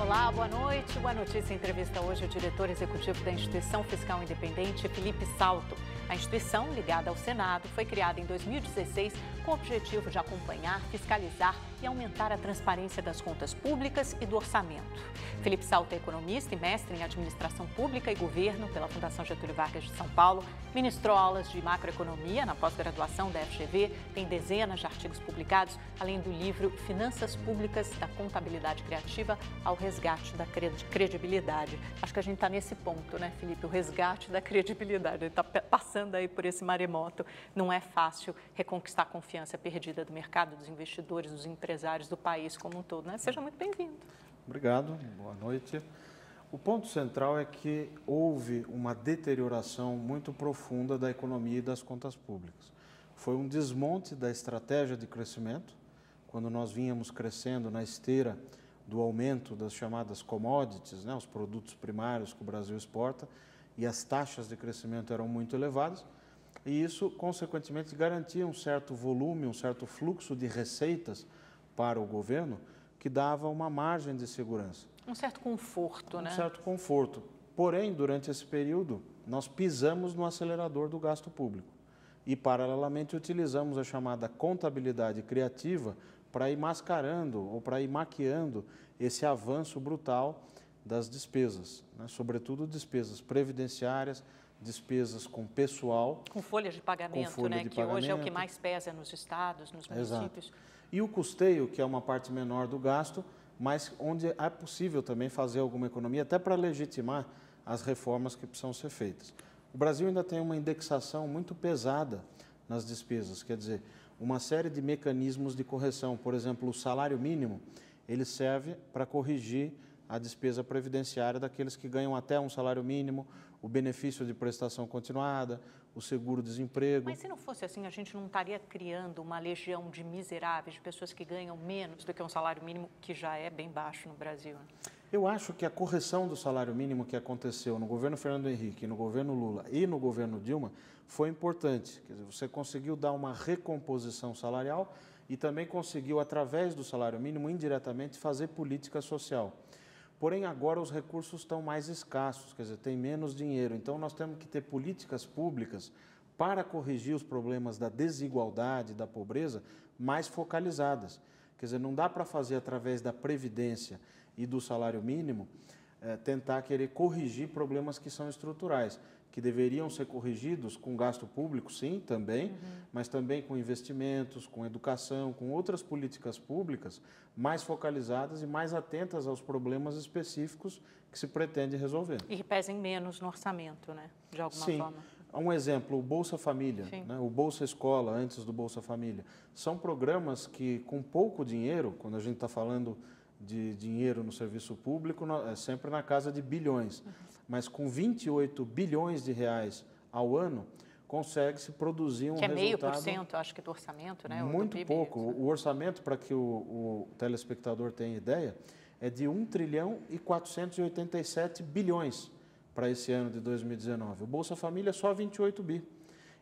Olá, boa noite. Boa notícia entrevista hoje o diretor executivo da Instituição Fiscal Independente, Felipe Salto. A instituição, ligada ao Senado, foi criada em 2016 com o objetivo de acompanhar, fiscalizar e aumentar a transparência das contas públicas e do orçamento. Felipe Salto é economista e mestre em administração pública e governo pela Fundação Getúlio Vargas de São Paulo, ministrou aulas de macroeconomia na pós-graduação da FGV, tem dezenas de artigos publicados, além do livro Finanças Públicas da Contabilidade Criativa ao Resgate da Credibilidade. Acho que a gente está nesse ponto, né, Felipe? O resgate da credibilidade. Ele está passando aí por esse maremoto. Não é fácil reconquistar a confiança perdida do mercado, dos investidores, dos empresários, do país como um todo, né? Seja muito bem-vindo. Obrigado, boa noite. O ponto central é que houve uma deterioração muito profunda da economia e das contas públicas. Foi um desmonte da estratégia de crescimento, quando nós vínhamos crescendo na esteira do aumento das chamadas commodities, né, os produtos primários que o Brasil exporta, e as taxas de crescimento eram muito elevadas, e isso, consequentemente, garantia um certo volume, um certo fluxo de receitas para o governo, que dava uma margem de segurança. Um certo conforto, né? Um certo conforto. Porém, durante esse período, nós pisamos no acelerador do gasto público e, paralelamente, utilizamos a chamada contabilidade criativa para ir mascarando ou para ir maquiando esse avanço brutal das despesas, né? Sobretudo despesas previdenciárias, despesas com pessoal. Com folhas de pagamento, né? Que hoje é o que mais pesa nos estados, nos municípios. Exato. E o custeio, que é uma parte menor do gasto, mas onde é possível também fazer alguma economia, até para legitimar as reformas que precisam ser feitas. O Brasil ainda tem uma indexação muito pesada nas despesas, quer dizer, uma série de mecanismos de correção. Por exemplo, o salário mínimo, ele serve para corrigir a despesa previdenciária daqueles que ganham até um salário mínimo, o benefício de prestação continuada, o seguro-desemprego. Mas se não fosse assim, a gente não estaria criando uma legião de miseráveis, de pessoas que ganham menos do que um salário mínimo, que já é bem baixo no Brasil? Eu acho que a correção do salário mínimo que aconteceu no governo Fernando Henrique, no governo Lula e no governo Dilma foi importante. Quer dizer, você conseguiu dar uma recomposição salarial e também conseguiu, através do salário mínimo, indiretamente, fazer política social. Porém, agora os recursos estão mais escassos, quer dizer, tem menos dinheiro. Então, nós temos que ter políticas públicas para corrigir os problemas da desigualdade, da pobreza, mais focalizadas. Quer dizer, não dá para fazer através da Previdência e do salário mínimo, tentar querer corrigir problemas que são estruturais, que deveriam ser corrigidos com gasto público, sim, também, mas também com investimentos, com educação, com outras políticas públicas mais focalizadas e mais atentas aos problemas específicos que se pretende resolver. E que pesem menos no orçamento, né? De alguma forma. Um exemplo, o Bolsa Família, né? O Bolsa Escola, antes do Bolsa Família. São programas que, com pouco dinheiro, quando a gente está falando de dinheiro no serviço público, é sempre na casa de bilhões. Mas com 28 bilhões de reais ao ano, consegue-se produzir um resultado... Que é 0,5%, acho que, do orçamento, né? Muito pouco. O orçamento, para que o telespectador tenha ideia, é de 1 trilhão e 487 bilhões para esse ano de 2019. O Bolsa Família é só 28 bi.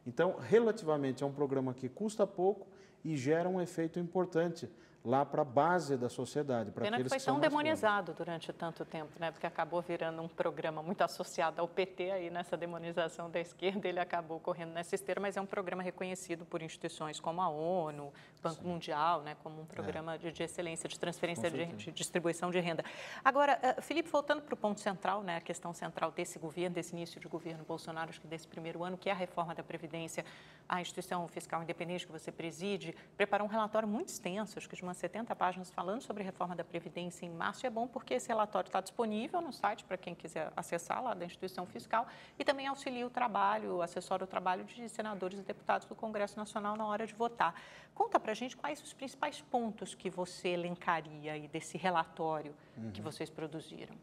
Então, relativamente, é um programa que custa pouco e gera um efeito importante lá para a base da sociedade. Pena que foi tão demonizado durante tanto tempo, né? Porque acabou virando um programa muito associado ao PT, aí nessa demonização da esquerda ele acabou correndo nessa esteira, mas é um programa reconhecido por instituições como a ONU, Banco Mundial, né? Como um programa de excelência, de transferência de distribuição de renda. Agora, Felipe, voltando para o ponto central, né? A questão central desse governo, desse início de governo Bolsonaro, acho que desse primeiro ano, que é a reforma da Previdência, a Instituição Fiscal Independente que você preside, preparou um relatório muito extenso, acho que de umas 70 páginas falando sobre a reforma da Previdência em março, e é bom porque esse relatório está disponível no site para quem quiser acessar lá da Instituição Fiscal e também auxilia o trabalho, assessora o trabalho de senadores e deputados do Congresso Nacional na hora de votar. Conta para a gente quais os principais pontos que você elencaria aí desse relatório que vocês produziram.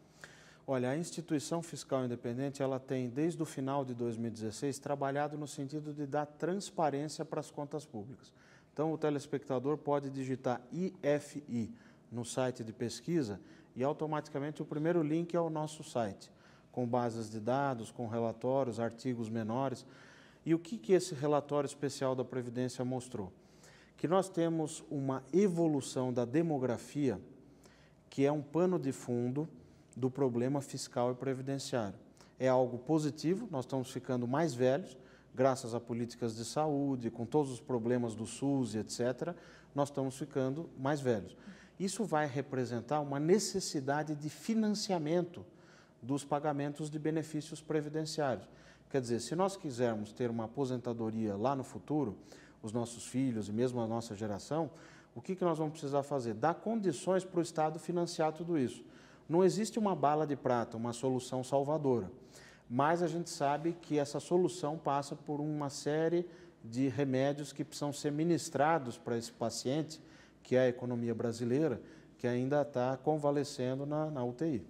Olha, a Instituição Fiscal Independente, ela tem, desde o final de 2016, trabalhado no sentido de dar transparência para as contas públicas. Então, o telespectador pode digitar IFI no site de pesquisa e, automaticamente, o primeiro link é ao nosso site, com bases de dados, com relatórios, artigos menores. E o que esse relatório especial da Previdência mostrou? Que nós temos uma evolução da demografia que é um pano de fundo do problema fiscal e previdenciário. É algo positivo, nós estamos ficando mais velhos, graças a políticas de saúde, com todos os problemas do SUS e etc., nós estamos ficando mais velhos. Isso vai representar uma necessidade de financiamento dos pagamentos de benefícios previdenciários. Quer dizer, se nós quisermos ter uma aposentadoria lá no futuro, os nossos filhos e mesmo a nossa geração, o que nós vamos precisar fazer? Dar condições para o Estado financiar tudo isso. Não existe uma bala de prata, uma solução salvadora, mas a gente sabe que essa solução passa por uma série de remédios que precisam ser ministrados para esse paciente, que é a economia brasileira, que ainda está convalescendo na UTI.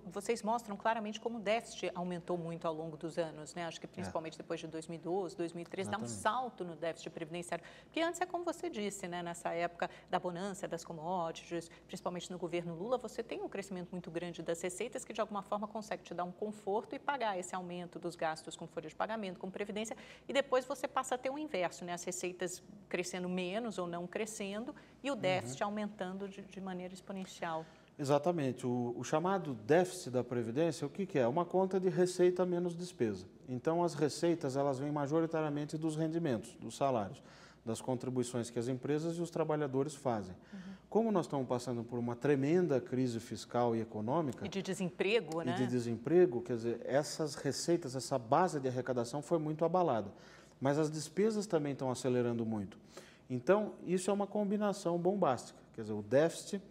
Vocês mostram claramente como o déficit aumentou muito ao longo dos anos, né? Acho que principalmente depois de 2012, 2013, dá um salto no déficit previdenciário. Porque antes é como você disse, né? Nessa época da bonança, das commodities, principalmente no governo Lula, você tem um crescimento muito grande das receitas que de alguma forma consegue te dar um conforto e pagar esse aumento dos gastos com folha de pagamento, com previdência, e depois você passa a ter o inverso, né? As receitas crescendo menos ou não crescendo e o déficit aumentando de maneira exponencial. Exatamente. O chamado déficit da Previdência, o que é? Uma conta de receita menos despesa. Então, as receitas elas vêm majoritariamente dos rendimentos, dos salários, das contribuições que as empresas e os trabalhadores fazem. Como nós estamos passando por uma tremenda crise fiscal e econômica... E de desemprego, né? E de desemprego, quer dizer, essas receitas, essa base de arrecadação foi muito abalada. Mas as despesas também estão acelerando muito. Então, isso é uma combinação bombástica. Quer dizer, o déficit...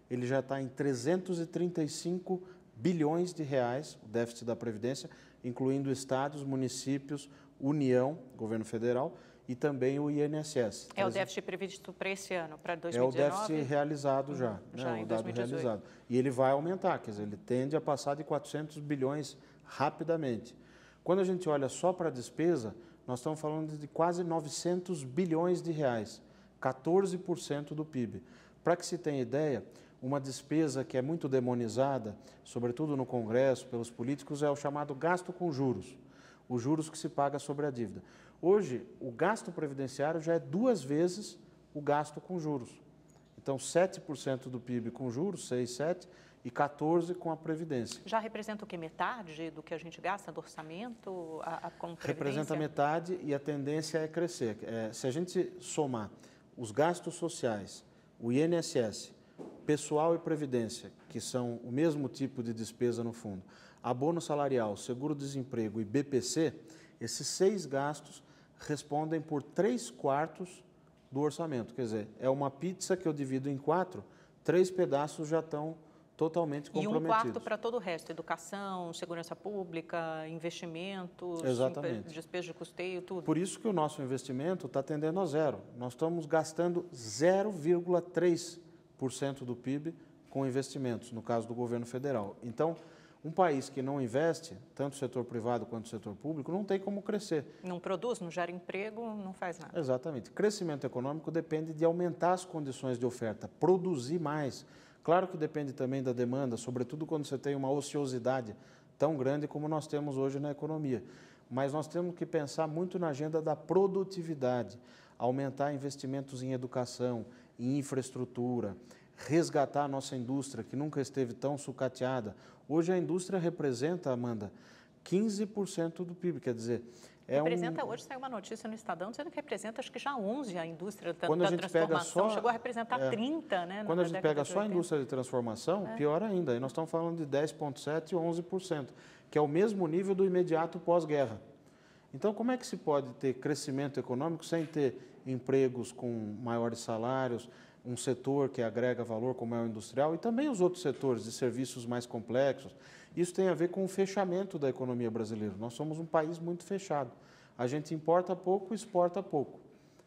ele já está em 335 bilhões de reais, o déficit da Previdência, incluindo estados, municípios, União, governo federal, e também o INSS. É o déficit previsto para esse ano, para 2019? É o déficit realizado já, já né, em o dado 2018. realizado. E ele vai aumentar, quer dizer, ele tende a passar de 400 bilhões rapidamente. Quando a gente olha só para a despesa, nós estamos falando de quase 900 bilhões de reais, 14% do PIB. Para que se tenha ideia, uma despesa que é muito demonizada, sobretudo no Congresso, pelos políticos, é o chamado gasto com juros, os juros que se paga sobre a dívida. Hoje, o gasto previdenciário já é 2 vezes o gasto com juros. Então, 7% do PIB com juros, 6, 7, e 14% com a Previdência. Já representa o quê? Metade do que a gente gasta do orçamento com Previdência? Representa metade e a tendência é crescer. Se a gente somar os gastos sociais, o INSS, pessoal e previdência, que são o mesmo tipo de despesa no fundo, abono salarial, seguro-desemprego e BPC, esses 6 gastos respondem por 3/4 do orçamento. Quer dizer, é uma pizza que eu divido em 4, 3 pedaços já estão totalmente comprometidos. E 1/4 para todo o resto, educação, segurança pública, investimentos, despesa de custeio, tudo. Por isso que o nosso investimento está tendendo a zero. Nós estamos gastando 0,3% do PIB com investimentos, no caso do governo federal. Então, um país que não investe, tanto o setor privado quanto o setor público, não tem como crescer. Não produz, não gera emprego, não faz nada. Exatamente. Crescimento econômico depende de aumentar as condições de oferta, produzir mais. Claro que depende também da demanda, sobretudo quando você tem uma ociosidade tão grande como nós temos hoje na economia. Mas nós temos que pensar muito na agenda da produtividade, aumentar investimentos em educação, em infraestrutura, resgatar a nossa indústria, que nunca esteve tão sucateada. Hoje a indústria representa, Amanda, 15% do PIB, quer dizer... Hoje saiu uma notícia no Estadão dizendo que representa, acho que já 11% a indústria da transformação, chegou a representar 30%, né? Quando a gente pega só a indústria de transformação, pior ainda, aí nós estamos falando de 10,7% e 11%, que é o mesmo nível do imediato pós-guerra. Então, como é que se pode ter crescimento econômico sem ter empregos com maiores salários, um setor que agrega valor como é o industrial e também os outros setores de serviços mais complexos? Isso tem a ver com o fechamento da economia brasileira. Nós somos um país muito fechado. A gente importa pouco e exporta pouco.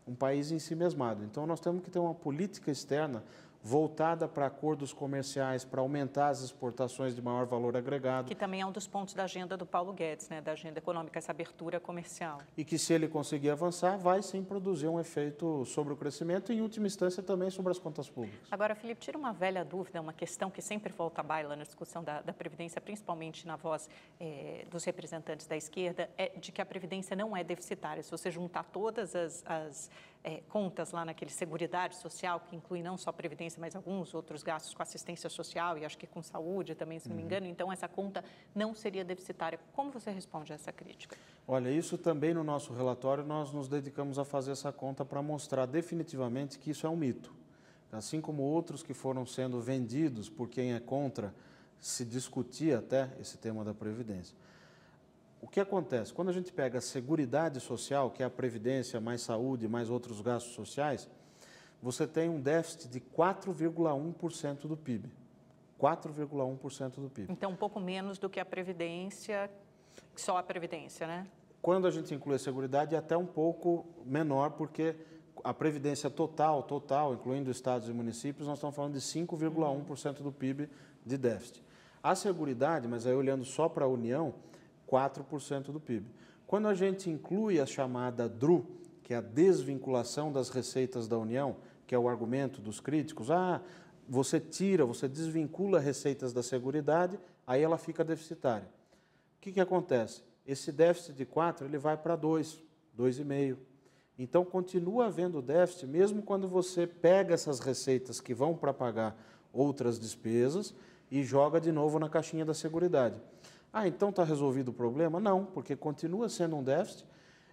Um país em si mesmado. Então, nós temos que ter uma política externa voltada para acordos comerciais, para aumentar as exportações de maior valor agregado. Que também é um dos pontos da agenda do Paulo Guedes, né, da agenda econômica, essa abertura comercial. E que, se ele conseguir avançar, vai sim produzir um efeito sobre o crescimento e, em última instância, também sobre as contas públicas. Agora, Felipe, tira uma velha dúvida, uma questão que sempre volta à baila na discussão da Previdência, principalmente na voz dos representantes da esquerda, é de que a Previdência não é deficitária. Se você juntar todas as contas lá naquele Seguridade Social, que inclui não só a Previdência, mas alguns outros gastos com assistência social e acho que com saúde também, se não me engano. Então, essa conta não seria deficitária. Como você responde a essa crítica? Olha, isso também no nosso relatório nós nos dedicamos a fazer essa conta para mostrar definitivamente que isso é um mito. Assim como outros que foram sendo vendidos por quem é contra, se discutia até esse tema da Previdência. O que acontece? Quando a gente pega a Seguridade Social, que é a Previdência, mais saúde, mais outros gastos sociais, você tem um déficit de 4,1% do PIB. 4,1% do PIB. Então, um pouco menos do que a Previdência, só a Previdência, né? Quando a gente inclui a Seguridade, é até um pouco menor, porque a Previdência total, incluindo estados e municípios, nós estamos falando de 5,1% do PIB de déficit. A Seguridade, mas aí olhando só para a União, 4% do PIB. Quando a gente inclui a chamada DRU, que é a desvinculação das receitas da União, que é o argumento dos críticos, você desvincula receitas da Seguridade, aí ela fica deficitária. O que acontece? Esse déficit de 4, ele vai para 2, 2,5. Então, continua havendo déficit, mesmo quando você pega essas receitas que vão para pagar outras despesas e joga de novo na caixinha da Seguridade. Então está resolvido o problema? Não, porque continua sendo um déficit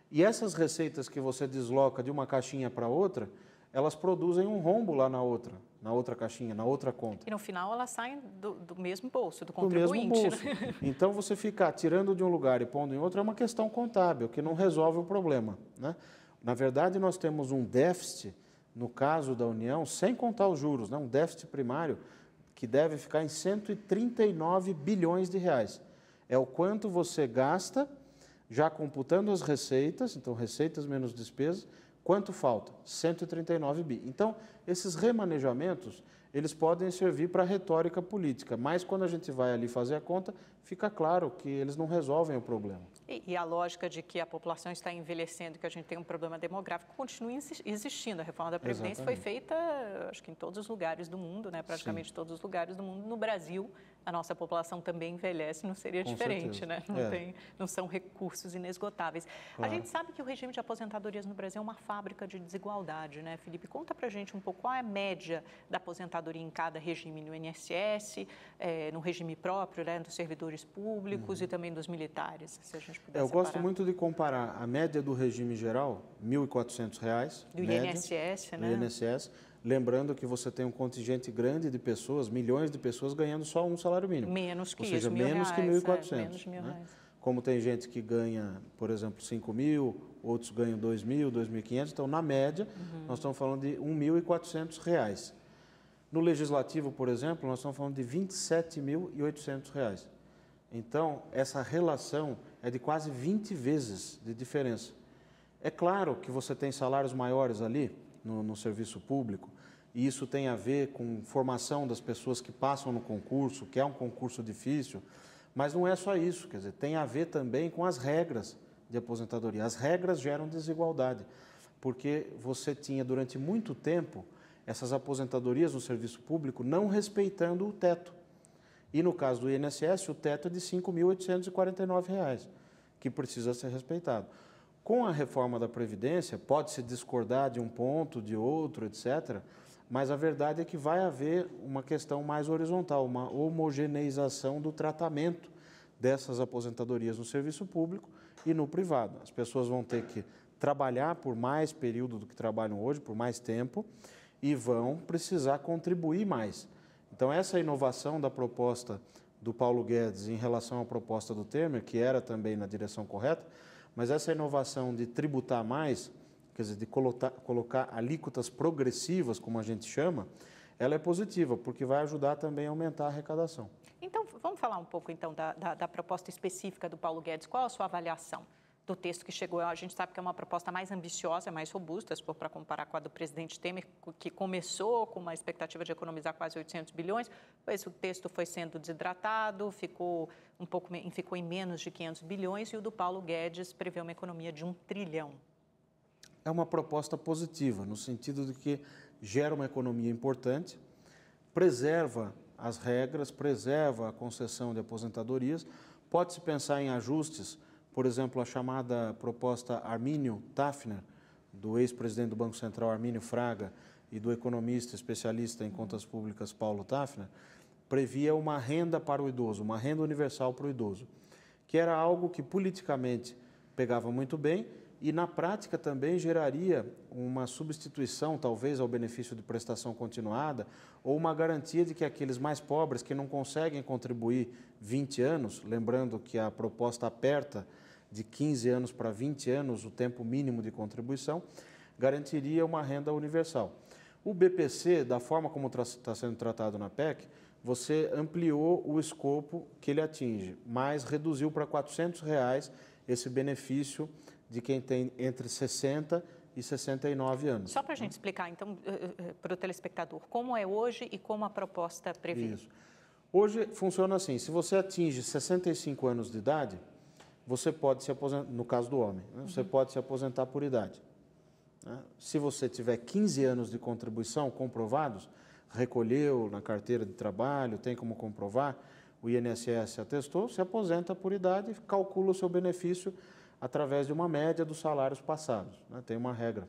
e essas receitas que você desloca de uma caixinha para outra, elas produzem um rombo lá na outra caixinha, na outra conta. E no final elas saem do mesmo bolso, do contribuinte. Do mesmo bolso. Né? Então você ficar tirando de um lugar e pondo em outro é uma questão contábil, que não resolve o problema. Né? Na verdade, nós temos um déficit, no caso da União, sem contar os juros, né? Um déficit primário que deve ficar em 139 bilhões de reais. É o quanto você gasta, já computando as receitas, então receitas menos despesas, quanto falta? 139 bi. Então, esses remanejamentos, eles podem servir para retórica política, mas quando a gente vai ali fazer a conta, fica claro que eles não resolvem o problema. E a lógica de que a população está envelhecendo, que a gente tem um problema demográfico, continua existindo. A reforma da Previdência foi feita, acho que em todos os lugares do mundo, né? Praticamente Sim. todos os lugares do mundo. No Brasil, a nossa população também envelhece, não seria Com diferente, certeza. né? Não são recursos inesgotáveis. Claro. A gente sabe que o regime de aposentadorias no Brasil é uma fábrica de desigualdade, né, Felipe? Conta pra gente um pouco qual é a média da aposentadoria em cada regime, no INSS, no regime próprio, né, dos servidores públicos e também dos militares, se a gente puder Eu separar. gosto muito de comparar a média do regime geral, R$ 1.400, do média, INSS, né? Do INSS, lembrando que você tem um contingente grande de pessoas, milhões de pessoas ganhando só um salário mínimo. Menos que Ou seja, isso, menos que 1.400. Menos de R$ 1.000. Né? Como tem gente que ganha, por exemplo, 5.000, outros ganham 2.000, 2.500, então na média nós estamos falando de R$ 1.400. No Legislativo, por exemplo, nós estamos falando de R$ 27.800. Então, essa relação é de quase 20 vezes de diferença. É claro que você tem salários maiores ali no serviço público, e isso tem a ver com formação das pessoas que passam no concurso, que é um concurso difícil, mas não é só isso, quer dizer, tem a ver também com as regras de aposentadoria. As regras geram desigualdade, porque você tinha durante muito tempo essas aposentadorias no serviço público não respeitando o teto. E no caso do INSS, o teto é de R$ 5.849, que precisa ser respeitado. Com a reforma da Previdência, pode-se discordar de um ponto, de outro, etc., mas a verdade é que vai haver uma questão mais horizontal, uma homogeneização do tratamento dessas aposentadorias no serviço público e no privado. As pessoas vão ter que trabalhar por mais período do que trabalham hoje, por mais tempo, e vão precisar contribuir mais. Então, essa inovação da proposta do Paulo Guedes em relação à proposta do Temer, que era também na direção correta, mas essa inovação de tributar mais, quer dizer, de colocar alíquotas progressivas, como a gente chama, ela é positiva, porque vai ajudar também a aumentar a arrecadação. Então, vamos falar um pouco, então, da proposta específica do Paulo Guedes. Qual a sua avaliação do texto que chegou? A gente sabe que é uma proposta mais ambiciosa, mais robusta, se for para comparar com a do presidente Temer, que começou com uma expectativa de economizar quase 800 bilhões, pois o texto foi sendo desidratado, ficou em menos de 500 bilhões, e o do Paulo Guedes prevê uma economia de 1 trilhão. É uma proposta positiva, no sentido de que gera uma economia importante, preserva as regras, preserva a concessão de aposentadorias, pode-se pensar em ajustes, por exemplo, a chamada proposta Arminio-Tafner, do ex-presidente do Banco Central, Armínio Fraga, e do economista especialista em contas públicas, Paulo Tafner, previa uma renda para o idoso, uma renda universal para o idoso, que era algo que politicamente pegava muito bem e na prática também geraria uma substituição, talvez, ao benefício de prestação continuada ou uma garantia de que aqueles mais pobres que não conseguem contribuir 20 anos, lembrando que a proposta aperta de 15 anos para 20 anos o tempo mínimo de contribuição, garantiria uma renda universal. O BPC, da forma como está sendo tratado na PEC, você ampliou o escopo que ele atinge, mas reduziu para R$ 400 esse benefício de quem tem entre 60 e 69 anos. Só para a gente explicar, então, para o telespectador, como é hoje e como a proposta prevê. Isso. Hoje funciona assim, se você atinge 65 anos de idade, você pode se aposentar, no caso do homem, né? Você pode se aposentar por idade. Né? Se você tiver 15 anos de contribuição comprovados, recolheu na carteira de trabalho, tem como comprovar, o INSS atestou, se aposenta por idade e calcula o seu benefício através de uma média dos salários passados. Né? Tem uma regra.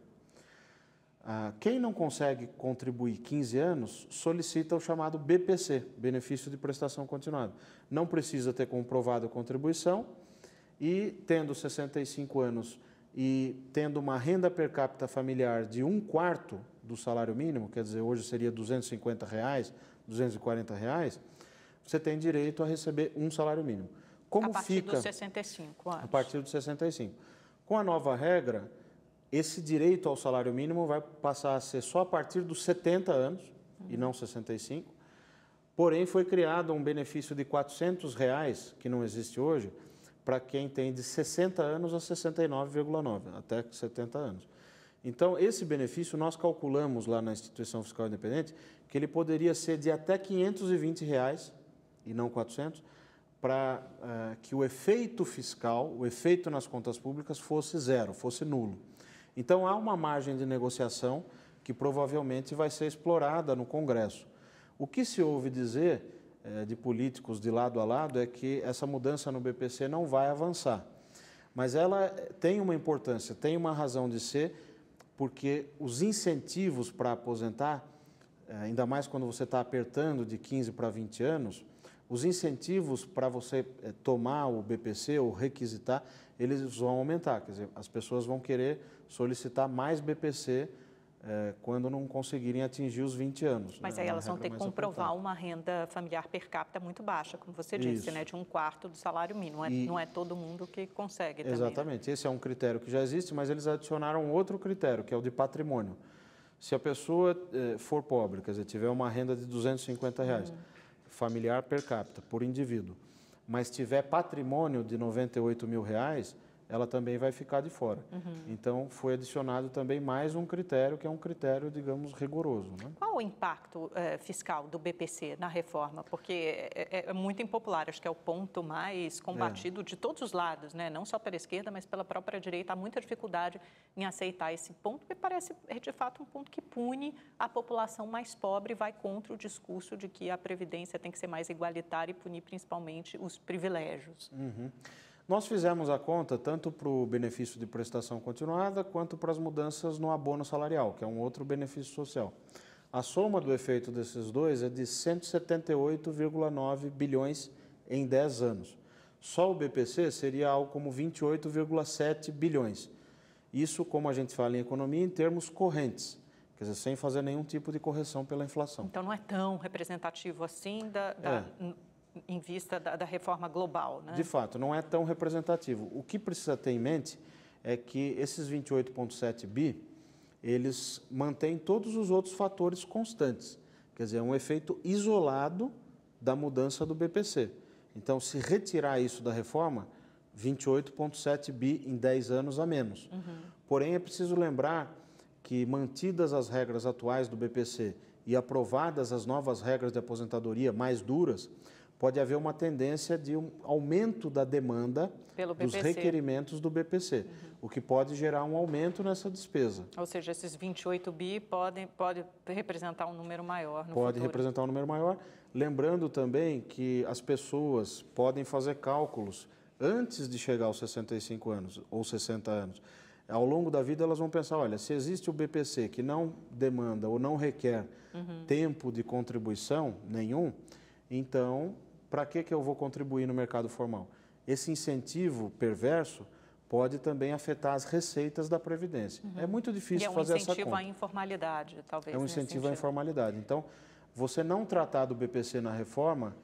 Quem não consegue contribuir 15 anos, solicita o chamado BPC, Benefício de Prestação Continuada. Não precisa ter comprovado a contribuição e, tendo 65 anos e tendo uma renda per capita familiar de 1/4 do salário mínimo, quer dizer, hoje seria R$ 250, R$ 240, você tem direito a receber um salário mínimo. Como a partir fica, dos 65 anos. A partir dos 65. Com a nova regra, esse direito ao salário mínimo vai passar a ser só a partir dos 70 anos, e não 65. Porém, foi criado um benefício de R$ 400, que não existe hoje, para quem tem de 60 anos a 69,9, até 70 anos. Então, esse benefício, nós calculamos lá na Instituição Fiscal Independente, que ele poderia ser de até R$ 520, e não 400, para que o efeito fiscal, o efeito nas contas públicas fosse zero, fosse nulo. Então, há uma margem de negociação que provavelmente vai ser explorada no Congresso. O que se ouve dizer de políticos de lado a lado é que essa mudança no BPC não vai avançar. Mas ela tem uma importância, tem uma razão de ser, porque os incentivos para aposentar, ainda mais quando você está apertando de 15 para 20 anos, os incentivos para você tomar o BPC ou requisitar, eles vão aumentar. Quer dizer, as pessoas vão querer solicitar mais BPC quando não conseguirem atingir os 20 anos. Mas aí elas vão ter que comprovar uma renda familiar per capita muito baixa, como você disse, né, de 1/4 do salário mínimo. Não é todo mundo que consegue também. Exatamente. Né? Esse é um critério que já existe, mas eles adicionaram outro critério, que é o de patrimônio. Se a pessoa for pobre, quer dizer, tiver uma renda de R$ 250, familiar per capita, por indivíduo, mas tiver patrimônio de R$ 98 mil, ela também vai ficar de fora. Então, foi adicionado também mais um critério, que é um critério, digamos, rigoroso. Né? Qual o impacto fiscal do BPC na reforma? Porque é muito impopular, acho que é o ponto mais combatido de todos os lados, né? Não só pela esquerda, mas pela própria direita. Há muita dificuldade em aceitar esse ponto, porque parece, de fato, um ponto que pune a população mais pobre e vai contra o discurso de que a Previdência tem que ser mais igualitária e punir principalmente os privilégios. Nós fizemos a conta tanto para o benefício de prestação continuada quanto para as mudanças no abono salarial, que é um outro benefício social. A soma do efeito desses dois é de 178,9 bilhões em 10 anos. Só o BPC seria algo como 28,7 bilhões. Isso, como a gente fala em economia, em termos correntes, quer dizer, sem fazer nenhum tipo de correção pela inflação. Então, não é tão representativo assim em vista da reforma global, né? De fato, não é tão representativo. O que precisa ter em mente é que esses 28,7 bi, eles mantêm todos os outros fatores constantes. Quer dizer, é um efeito isolado da mudança do BPC. Então, se retirar isso da reforma, 28,7 bi em 10 anos a menos. Porém, é preciso lembrar que, mantidas as regras atuais do BPC e aprovadas as novas regras de aposentadoria mais duras, pode haver uma tendência de um aumento da demanda dos requerimentos do BPC, o que pode gerar um aumento nessa despesa. Ou seja, esses 28 bi pode representar um número maior no Pode futuro. representar um número maior. Lembrando também que as pessoas podem fazer cálculos antes de chegar aos 65 anos ou 60 anos. Ao longo da vida elas vão pensar, olha, se existe o BPC que não demanda ou não requer tempo de contribuição nenhum, então para que eu vou contribuir no mercado formal? Esse incentivo perverso pode também afetar as receitas da Previdência. É muito difícil fazer essa conta. É um incentivo à informalidade, talvez. É um incentivo à informalidade. Então, você não tratar do BPC na reforma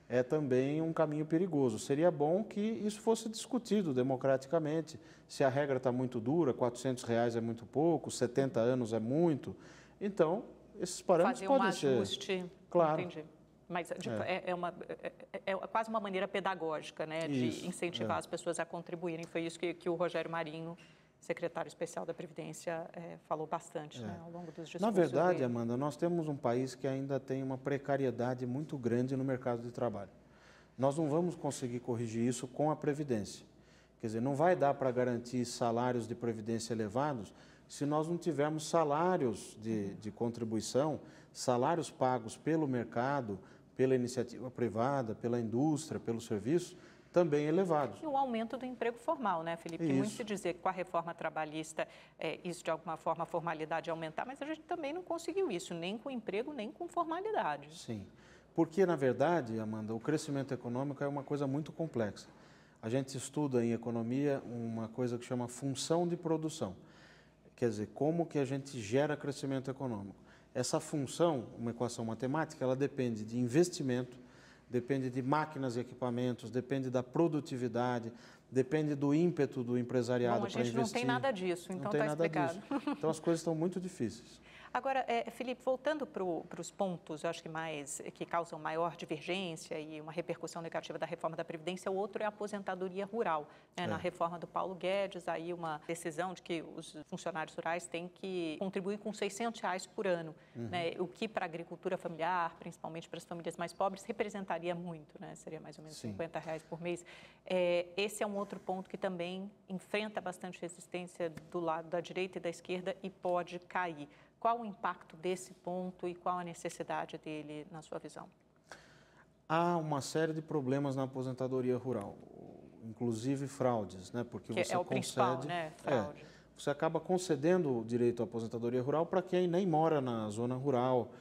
é também um caminho perigoso. Seria bom que isso fosse discutido democraticamente. Se a regra está muito dura, R$400 é muito pouco, 70 anos é muito. Então, esses parâmetros podem ser... Fazer um ajuste. Claro. Entendi. Mas é quase uma maneira pedagógica, né, de incentivar as pessoas a contribuírem. Foi isso que o Rogério Marinho, secretário especial da Previdência, falou bastante, né, ao longo dos discursos. Na verdade, Amanda, nós temos um país que ainda tem uma precariedade muito grande no mercado de trabalho. Nós não vamos conseguir corrigir isso com a Previdência. Quer dizer, não vai dar para garantir salários de Previdência elevados se nós não tivermos salários de contribuição, salários pagos pelo mercado, pela iniciativa privada, pela indústria, pelos serviços, também elevados. E o aumento do emprego formal, né, Felipe? Que muito se dizer que com a reforma trabalhista isso de alguma forma a formalidade ia aumentar, mas a gente também não conseguiu isso, nem com emprego, nem com formalidade. Sim, porque na verdade, Amanda, o crescimento econômico é uma coisa muito complexa. A gente estuda em economia uma coisa que chama função de produção. Quer dizer, como que a gente gera crescimento econômico. Essa função, uma equação matemática, ela depende de investimento, depende de máquinas e equipamentos, depende da produtividade, depende do ímpeto do empresariado para investir. Bom, a gente não tem nada disso, então está explicado. Então as coisas estão muito difíceis. Agora, Felipe, voltando para os pontos, eu acho que causam maior divergência e uma repercussão negativa da reforma da Previdência, o outro é a aposentadoria rural. Né? Na reforma do Paulo Guedes, aí uma decisão de que os funcionários rurais têm que contribuir com R$600 por ano, né? O que para a agricultura familiar, principalmente para as famílias mais pobres, representaria muito, né? Seria mais ou menos R$50 por mês. Esse é um outro ponto que também enfrenta bastante resistência do lado da direita e da esquerda e pode cair. Qual o impacto desse ponto e qual a necessidade dele, na sua visão? Há uma série de problemas na aposentadoria rural, inclusive fraudes, né? Porque que você é o principal, né? Fraude. Você acaba concedendo o direito à aposentadoria rural para quem nem mora na zona rural,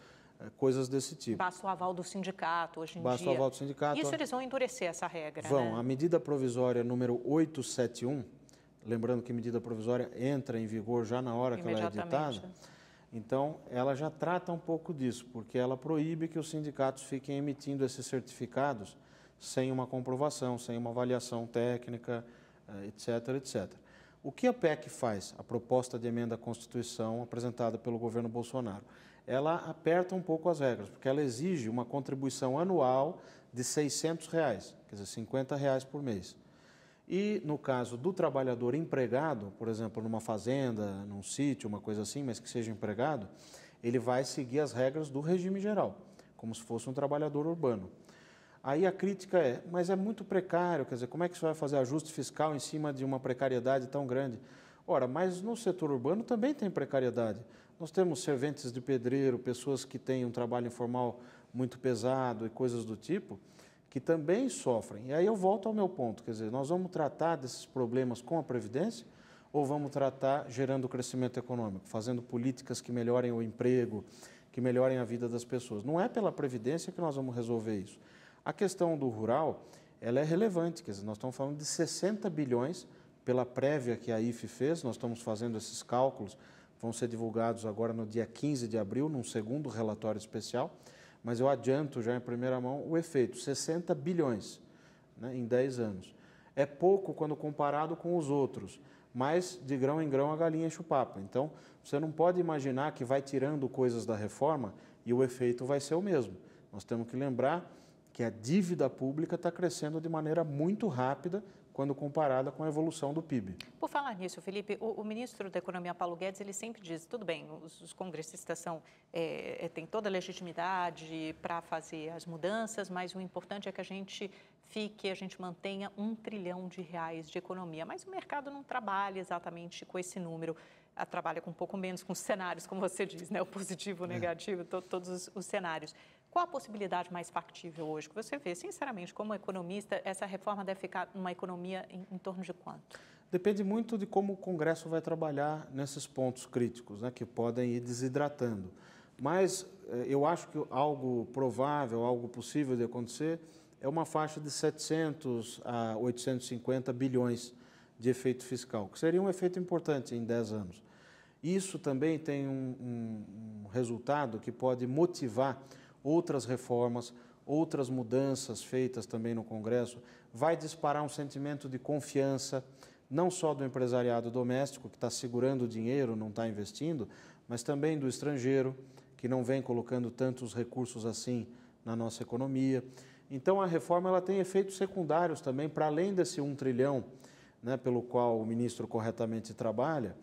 coisas desse tipo. Basta o aval do sindicato hoje em dia. Basta o aval do sindicato. Isso eles vão endurecer essa regra, Vão. né? A medida provisória número 871, lembrando que a medida provisória entra em vigor já na hora que ela é editada. Então, ela já trata um pouco disso, porque ela proíbe que os sindicatos fiquem emitindo esses certificados sem uma comprovação, sem uma avaliação técnica, etc, etc. O que a PEC faz, a proposta de emenda à Constituição apresentada pelo governo Bolsonaro? Ela aperta um pouco as regras, porque ela exige uma contribuição anual de R$600, quer dizer, R$50 por mês. E, no caso do trabalhador empregado, por exemplo, numa fazenda, num sítio, uma coisa assim, mas que seja empregado, ele vai seguir as regras do regime geral, como se fosse um trabalhador urbano. Aí a crítica é, mas é muito precário, quer dizer, como é que você vai fazer ajuste fiscal em cima de uma precariedade tão grande? Ora, mas no setor urbano também tem precariedade. Nós temos serventes de pedreiro, pessoas que têm um trabalho informal muito pesado e coisas do tipo, que também sofrem. E aí eu volto ao meu ponto, quer dizer, nós vamos tratar desses problemas com a Previdência ou vamos tratar gerando crescimento econômico, fazendo políticas que melhorem o emprego, que melhorem a vida das pessoas? Não é pela Previdência que nós vamos resolver isso. A questão do rural, ela é relevante, quer dizer, nós estamos falando de 60 bilhões pela prévia que a IFE fez, nós estamos fazendo esses cálculos, vão ser divulgados agora no dia 15 de abril, num segundo relatório especial, mas eu adianto já em primeira mão o efeito, 60 bilhões, né, em 10 anos. É pouco quando comparado com os outros, mas de grão em grão a galinha enche o papo. Então, você não pode imaginar que vai tirando coisas da reforma e o efeito vai ser o mesmo. Nós temos que lembrar que a dívida pública está crescendo de maneira muito rápida quando comparada com a evolução do PIB. Por falar nisso, Felipe, o ministro da Economia, Paulo Guedes, ele sempre diz, tudo bem, os congressistas têm toda a legitimidade para fazer as mudanças, mas o importante é que a gente mantenha R$1 trilhão de economia. Mas o mercado não trabalha exatamente com esse número, trabalha com um pouco menos com os cenários, como você diz, né? O positivo, o negativo, todos os cenários. Qual a possibilidade mais factível hoje que você vê? Sinceramente, como economista, essa reforma deve ficar numa economia em torno de quanto? Depende muito de como o Congresso vai trabalhar nesses pontos críticos, né, que podem ir desidratando. Mas eu acho que algo provável, algo possível de acontecer, é uma faixa de 700 a 850 bilhões de efeito fiscal, que seria um efeito importante em 10 anos. Isso também tem um resultado que pode motivar outras reformas, outras mudanças feitas também no Congresso, vai disparar um sentimento de confiança, não só do empresariado doméstico, que está segurando o dinheiro, não está investindo, mas também do estrangeiro, que não vem colocando tantos recursos assim na nossa economia. Então, a reforma ela tem efeitos secundários também, para além desse 1 trilhão, né, pelo qual o ministro corretamente trabalha,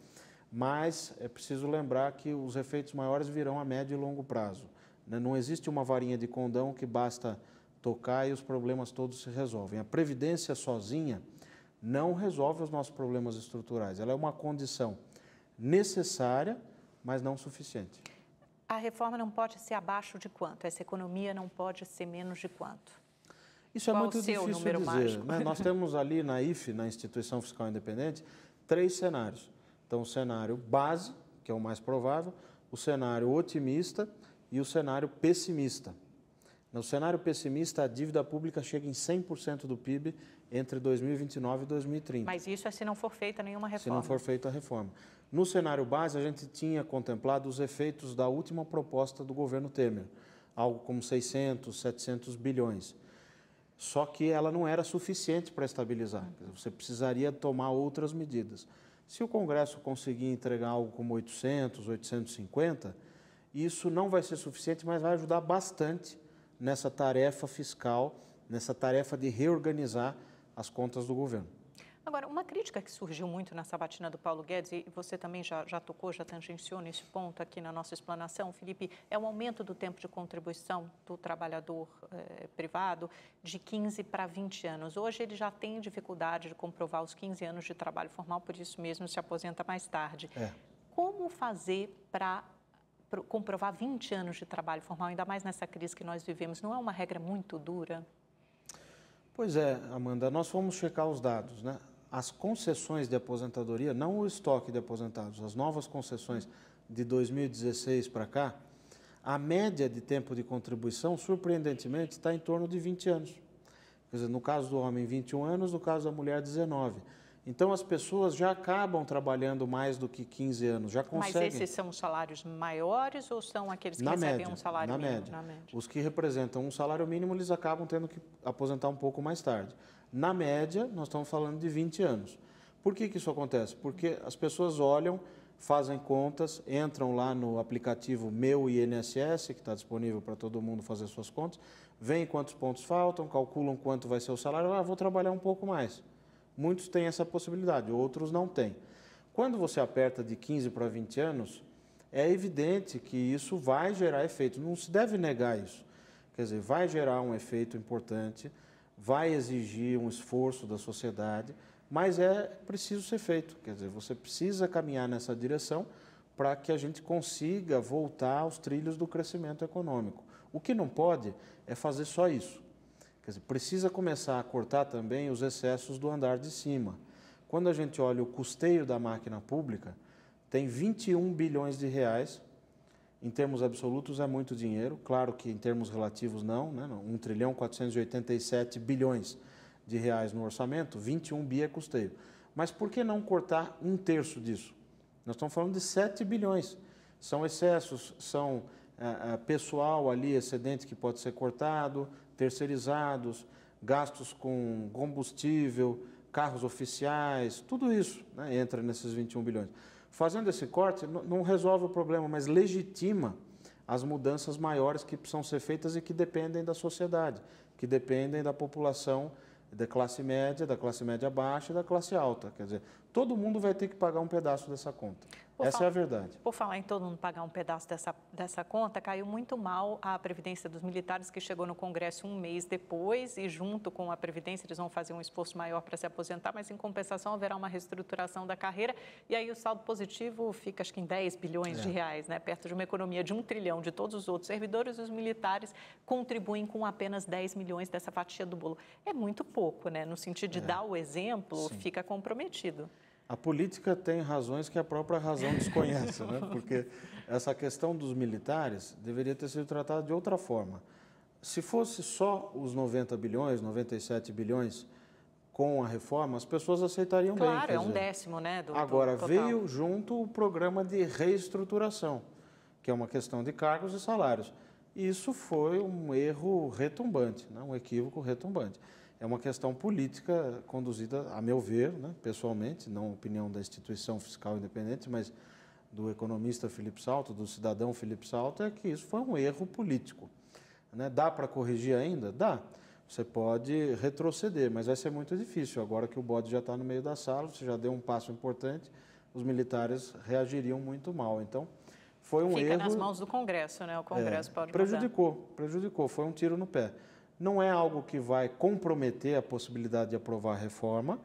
mas é preciso lembrar que os efeitos maiores virão a médio e longo prazo. Né? Não existe uma varinha de condão que basta tocar e os problemas todos se resolvem. A Previdência sozinha não resolve os nossos problemas estruturais. Ela é uma condição necessária, mas não suficiente. A reforma não pode ser abaixo de quanto? Essa economia não pode ser menos de quanto? Isso é muito difícil dizer, né? Nós temos ali na IFE, na Instituição Fiscal Independente, 3 cenários. Então, o cenário base, que é o mais provável, o cenário otimista e o cenário pessimista. No cenário pessimista, a dívida pública chega em 100% do PIB entre 2029 e 2030. Mas isso é se não for feita nenhuma reforma. Se não for feita a reforma. No cenário base, a gente tinha contemplado os efeitos da última proposta do governo Temer, algo como 600, 700 bilhões. Só que ela não era suficiente para estabilizar. Você precisaria tomar outras medidas. Se o Congresso conseguir entregar algo como 800, 850, isso não vai ser suficiente, mas vai ajudar bastante nessa tarefa fiscal, nessa tarefa de reorganizar as contas do governo. Agora, uma crítica que surgiu muito na sabatina do Paulo Guedes, e você também já tocou, já tangenciou nesse ponto aqui na nossa explanação, Felipe, é o aumento do tempo de contribuição do trabalhador privado de 15 para 20 anos. Hoje ele já tem dificuldade de comprovar os 15 anos de trabalho formal, por isso mesmo se aposenta mais tarde. Como fazer para comprovar 20 anos de trabalho formal, ainda mais nessa crise que nós vivemos? Não é uma regra muito dura? Pois é, Amanda, nós fomos checar os dados, né? As concessões de aposentadoria, não o estoque de aposentados, as novas concessões de 2016 para cá, a média de tempo de contribuição, surpreendentemente, está em torno de 20 anos. Quer dizer, no caso do homem, 21 anos, no caso da mulher, 19. Então, as pessoas já acabam trabalhando mais do que 15 anos, já conseguem... Mas esses são os salários maiores ou são aqueles que recebem um salário mínimo? Na média. Os que representam um salário mínimo, eles acabam tendo que aposentar um pouco mais tarde. Na média, nós estamos falando de 20 anos. Por que isso acontece? Porque as pessoas olham, fazem contas, entram lá no aplicativo Meu INSS, que está disponível para todo mundo fazer suas contas, veem quantos pontos faltam, calculam quanto vai ser o salário, vou trabalhar um pouco mais. Muitos têm essa possibilidade, outros não têm. Quando você aperta de 15 para 20 anos, é evidente que isso vai gerar efeito. Não se deve negar isso. Quer dizer, vai gerar um efeito importante, vai exigir um esforço da sociedade, mas é preciso ser feito. Quer dizer, você precisa caminhar nessa direção para que a gente consiga voltar aos trilhos do crescimento econômico. O que não pode é fazer só isso. Quer dizer, precisa começar a cortar também os excessos do andar de cima. Quando a gente olha o custeio da máquina pública, tem 21 bilhões de reais. Em termos absolutos é muito dinheiro, claro que em termos relativos não, né? 1 trilhão 487 bilhões de reais no orçamento, 21 bi é custeio. Mas por que não cortar 1/3 disso? Nós estamos falando de 7 bilhões. São excessos, são pessoal ali excedente que pode ser cortado, terceirizados, gastos com combustível, carros oficiais, tudo isso, né, entra nesses 21 bilhões. Fazendo esse corte, não resolve o problema, mas legitima as mudanças maiores que precisam ser feitas e que dependem da sociedade, que dependem da população da classe média baixa e da classe alta. Quer dizer, todo mundo vai ter que pagar um pedaço dessa conta. Essa é a verdade. Por falar em todo mundo pagar um pedaço dessa conta, caiu muito mal a Previdência dos militares, que chegou no Congresso um mês depois, e junto com a Previdência eles vão fazer um esforço maior para se aposentar, mas em compensação haverá uma reestruturação da carreira, e aí o saldo positivo fica acho que em 10 bilhões de reais, né? Perto de uma economia de 1 trilhão de todos os outros servidores, os militares contribuem com apenas 10 milhões dessa fatia do bolo. É muito pouco, né? No sentido de dar o exemplo, fica comprometido. A política tem razões que a própria razão desconhece, né? Porque essa questão dos militares deveria ter sido tratada de outra forma. Se fosse só os 90 bilhões, 97 bilhões com a reforma, as pessoas aceitariam bem. Claro, é um décimo, né? Agora, do veio junto o programa de reestruturação, que é uma questão de cargos e salários. E isso foi um erro retumbante, né? Um equívoco retumbante. É uma questão política conduzida, a meu ver, né, pessoalmente, não a opinião da instituição fiscal independente, mas do economista Felipe Salto, do cidadão Felipe Salto, é que isso foi um erro político. Né? Dá para corrigir ainda? Dá. Você pode retroceder, mas vai ser muito difícil. Agora que o bode já está no meio da sala, você já deu um passo importante, os militares reagiriam muito mal. Então, foi um erro... Fica nas mãos do Congresso, né? O Congresso pode prejudicou, foi um tiro no pé. Não é algo que vai comprometer a possibilidade de aprovar a reforma,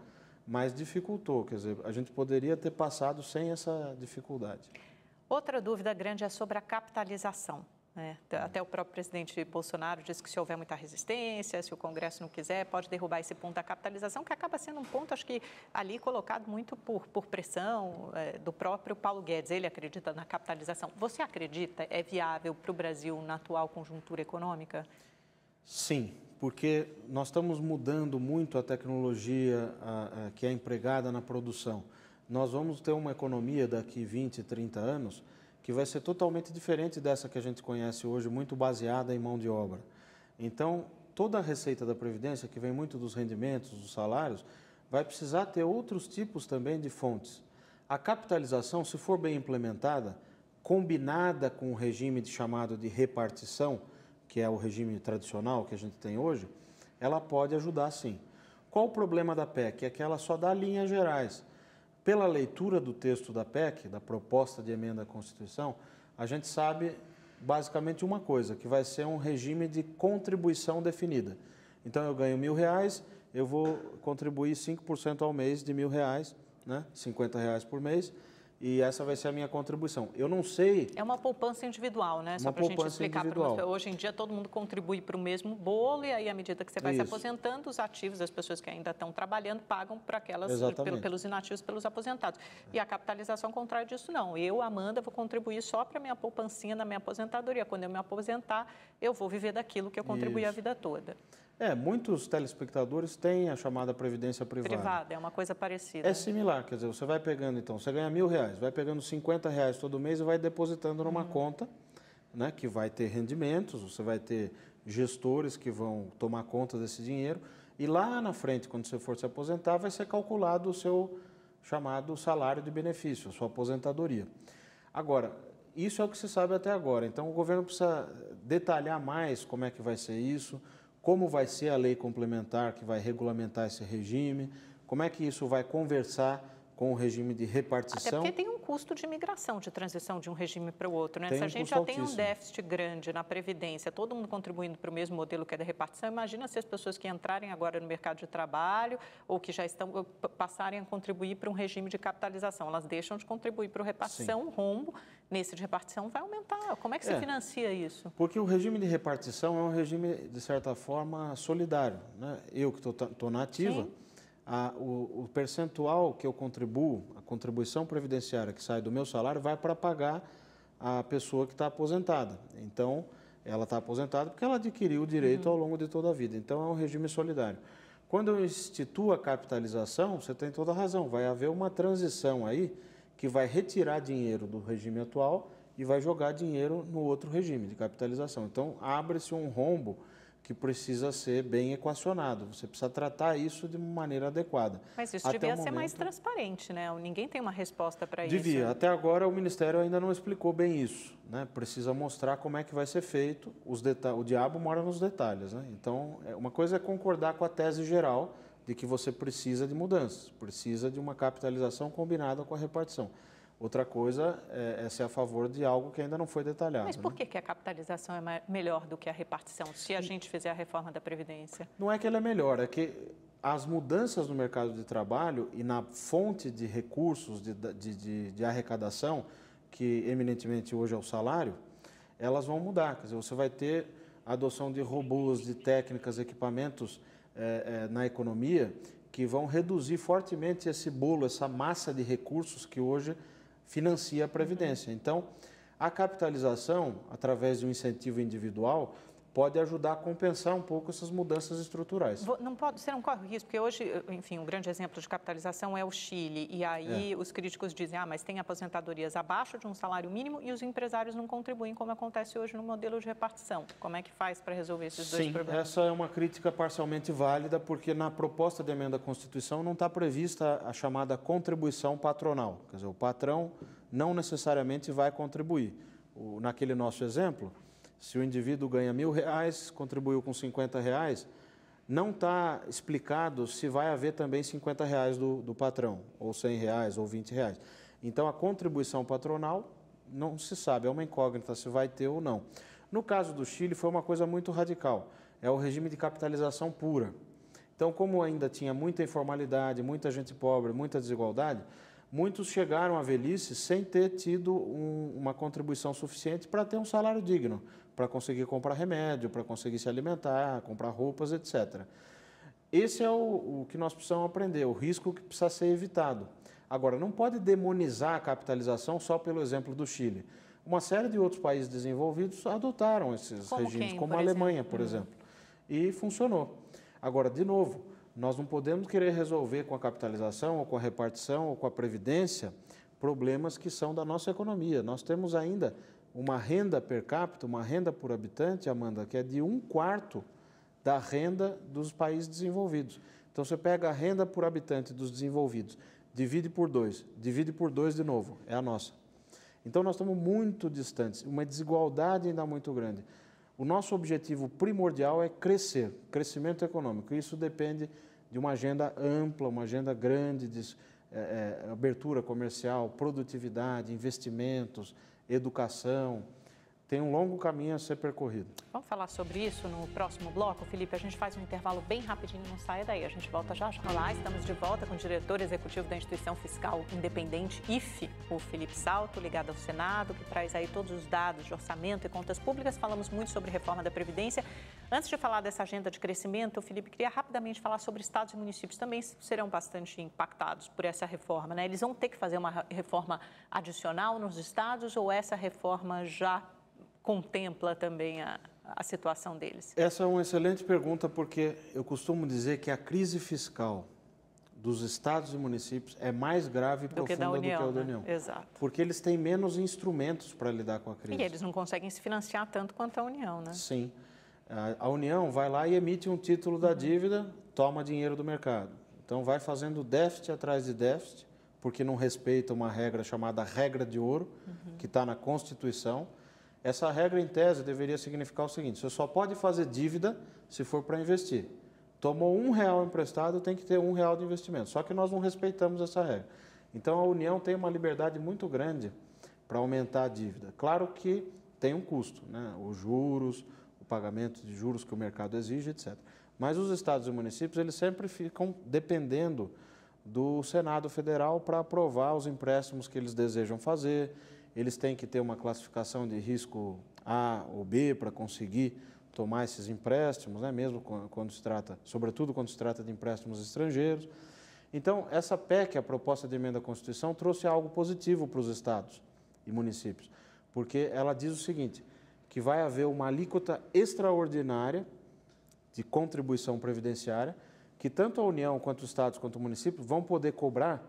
mas dificultou. Quer dizer, a gente poderia ter passado sem essa dificuldade. Outra dúvida grande é sobre a capitalização. Né? Até o próprio presidente Bolsonaro disse que se houver muita resistência, se o Congresso não quiser, pode derrubar esse ponto da capitalização, que acaba sendo um ponto, acho que ali colocado muito por pressão do próprio Paulo Guedes. Ele acredita na capitalização. Você acredita? É viável para o Brasil na atual conjuntura econômica? Sim, porque nós estamos mudando muito a tecnologia que é empregada na produção. Nós vamos ter uma economia daqui 20, 30 anos que vai ser totalmente diferente dessa que a gente conhece hoje, muito baseada em mão de obra. Então, toda a receita da Previdência, que vem muito dos rendimentos, dos salários, vai precisar ter outros tipos também de fontes. A capitalização, se for bem implementada, combinada com o regime chamado de repartição, que é o regime tradicional que a gente tem hoje, ela pode ajudar sim. Qual o problema da PEC? É que ela só dá linhas gerais. Pela leitura do texto da PEC, da proposta de emenda à Constituição, a gente sabe basicamente uma coisa, que vai ser um regime de contribuição definida. Então, eu ganho R$1.000, eu vou contribuir 5% ao mês de R$1.000, né? R$50 por mês, e essa vai ser a minha contribuição. Eu não sei... É uma poupança individual, né? Só para a gente explicar para nós. Hoje em dia, todo mundo contribui para o mesmo bolo e aí, à medida que você vai se aposentando, os ativos, as pessoas que ainda estão trabalhando, pagam para aquelas, pelos inativos, pelos aposentados. E a capitalização, ao contrário disso, não. Eu, Amanda, vou contribuir só para a minha poupancinha na minha aposentadoria. Quando eu me aposentar, eu vou viver daquilo que eu contribuí a vida toda. Muitos telespectadores têm a chamada previdência privada. Privada, é uma coisa parecida. É similar, quer dizer, você vai pegando, então, você ganha R$1.000, vai pegando R$50 todo mês e vai depositando numa conta, né, que vai ter rendimentos, você vai ter gestores que vão tomar conta desse dinheiro, e lá na frente, quando você for se aposentar, vai ser calculado o seu chamado salário de benefício, a sua aposentadoria. Agora, isso é o que se sabe até agora, então o governo precisa detalhar mais como é que vai ser isso, como vai ser a lei complementar que vai regulamentar esse regime, como é que isso vai conversar com o regime de repartição. Até porque tem um custo de migração, de transição de um regime para o outro, né? Se a gente já tem um déficit grande na Previdência, todo mundo contribuindo para o mesmo modelo que é da repartição, imagina se as pessoas que entrarem agora no mercado de trabalho ou que já estão, passarem a contribuir para um regime de capitalização. Elas deixam de contribuir para o repartição, o rombo nesse de repartição vai aumentar. Como é que se financia isso? Porque o regime de repartição é um regime, de certa forma, solidário, né? Eu que estou na ativa, o percentual que eu contribuo, a contribuição previdenciária que sai do meu salário, vai para pagar a pessoa que está aposentada. Então, ela está aposentada porque ela adquiriu o direito ao longo de toda a vida. Então, é um regime solidário. Quando eu instituo a capitalização, você tem toda a razão, vai haver uma transição aí que vai retirar dinheiro do regime atual e vai jogar dinheiro no outro regime de capitalização. Então, abre-se um rombo que precisa ser bem equacionado. Você precisa tratar isso de uma maneira adequada. Mas isso devia ser mais transparente, né? Ninguém tem uma resposta para isso. Devia. Até agora, o Ministério ainda não explicou bem isso, né? Precisa mostrar como é que vai ser feito. O diabo mora nos detalhes, né? Então, uma coisa é concordar com a tese geral de que você precisa de mudanças, precisa de uma capitalização combinada com a repartição. Outra coisa é ser a favor de algo que ainda não foi detalhado. Mas por que a capitalização é melhor do que a repartição, se a gente fizer a reforma da Previdência? Não é que ela é melhor, é que as mudanças no mercado de trabalho e na fonte de recursos de arrecadação, que eminentemente hoje é o salário, elas vão mudar. Quer dizer, você vai ter a adoção de robôs, de técnicas, equipamentos na economia que vão reduzir fortemente esse bolo, essa massa de recursos que hoje financia a Previdência. Então, a capitalização, através de um incentivo individual, pode ajudar a compensar um pouco essas mudanças estruturais. Você não corre o risco, porque hoje, enfim, um grande exemplo de capitalização é o Chile, e aí os críticos dizem, mas tem aposentadorias abaixo de um salário mínimo e os empresários não contribuem, como acontece hoje no modelo de repartição. Como é que faz para resolver esses dois problemas? Sim, essa é uma crítica parcialmente válida, porque na proposta de emenda à Constituição não está prevista a chamada contribuição patronal. Quer dizer, o patrão não necessariamente vai contribuir. Naquele nosso exemplo, se o indivíduo ganha R$1.000, contribuiu com R$50, não está explicado se vai haver também R$50 do patrão, ou R$100, ou R$20. Então, a contribuição patronal não se sabe, é uma incógnita se vai ter ou não. No caso do Chile, foi uma coisa muito radical, é o regime de capitalização pura. Então, como ainda tinha muita informalidade, muita gente pobre, muita desigualdade, muitos chegaram à velhice sem ter tido uma contribuição suficiente para ter um salário digno, para conseguir comprar remédio, para conseguir se alimentar, comprar roupas, etc. Esse é o que nós precisamos aprender, o risco que precisa ser evitado. Agora, não pode demonizar a capitalização só pelo exemplo do Chile. Uma série de outros países desenvolvidos adotaram esses regimes, como a Alemanha, por exemplo, e funcionou. Agora, de novo, nós não podemos querer resolver com a capitalização, ou com a repartição, ou com a previdência, problemas que são da nossa economia. Nós temos ainda uma renda per capita, uma renda por habitante, Amanda, que é de 1/4 da renda dos países desenvolvidos. Então, você pega a renda por habitante dos desenvolvidos, divide por 2 de novo, é a nossa. Então, nós estamos muito distantes, uma desigualdade ainda muito grande. O nosso objetivo primordial é crescer, crescimento econômico. Isso depende de uma agenda ampla, uma agenda grande de abertura comercial, produtividade, investimentos, educação. Tem um longo caminho a ser percorrido. Vamos falar sobre isso no próximo bloco, Felipe? A gente faz um intervalo bem rapidinho, não saia daí. A gente volta já já. Olá, estamos de volta com o diretor executivo da Instituição Fiscal Independente, IFE, o Felipe Salto, ligado ao Senado, que traz aí todos os dados de orçamento e contas públicas. Falamos muito sobre reforma da Previdência. Antes de falar dessa agenda de crescimento, Felipe, queria rapidamente falar sobre estados e municípios. Também serão bastante impactados por essa reforma, né? Eles vão ter que fazer uma reforma adicional nos estados ou essa reforma já contempla também a situação deles? Essa é uma excelente pergunta, porque eu costumo dizer que a crise fiscal dos estados e municípios é mais grave e profunda do que a da União. Exato. Porque eles têm menos instrumentos para lidar com a crise. E eles não conseguem se financiar tanto quanto a União, né? Sim. A União vai lá e emite um título da dívida, toma dinheiro do mercado. Então, vai fazendo déficit atrás de déficit, porque não respeita uma regra chamada regra de ouro, que está na Constituição. Essa regra, em tese, deveria significar o seguinte: você só pode fazer dívida se for para investir. Tomou R$1 emprestado, tem que ter R$1 de investimento. Só que nós não respeitamos essa regra. Então, a União tem uma liberdade muito grande para aumentar a dívida. Claro que tem um custo, né? Os juros, o pagamento de juros que o mercado exige, etc. Mas os estados e municípios, eles sempre ficam dependendo do Senado Federal para aprovar os empréstimos que eles desejam fazer. Eles têm que ter uma classificação de risco A ou B para conseguir tomar esses empréstimos, né? Mesmo quando se trata, sobretudo quando se trata de empréstimos estrangeiros. Então, essa PEC, a proposta de emenda à Constituição, trouxe algo positivo para os estados e municípios, porque ela diz o seguinte, que vai haver uma alíquota extraordinária de contribuição previdenciária, que tanto a União, quanto os estados, quanto o município vão poder cobrar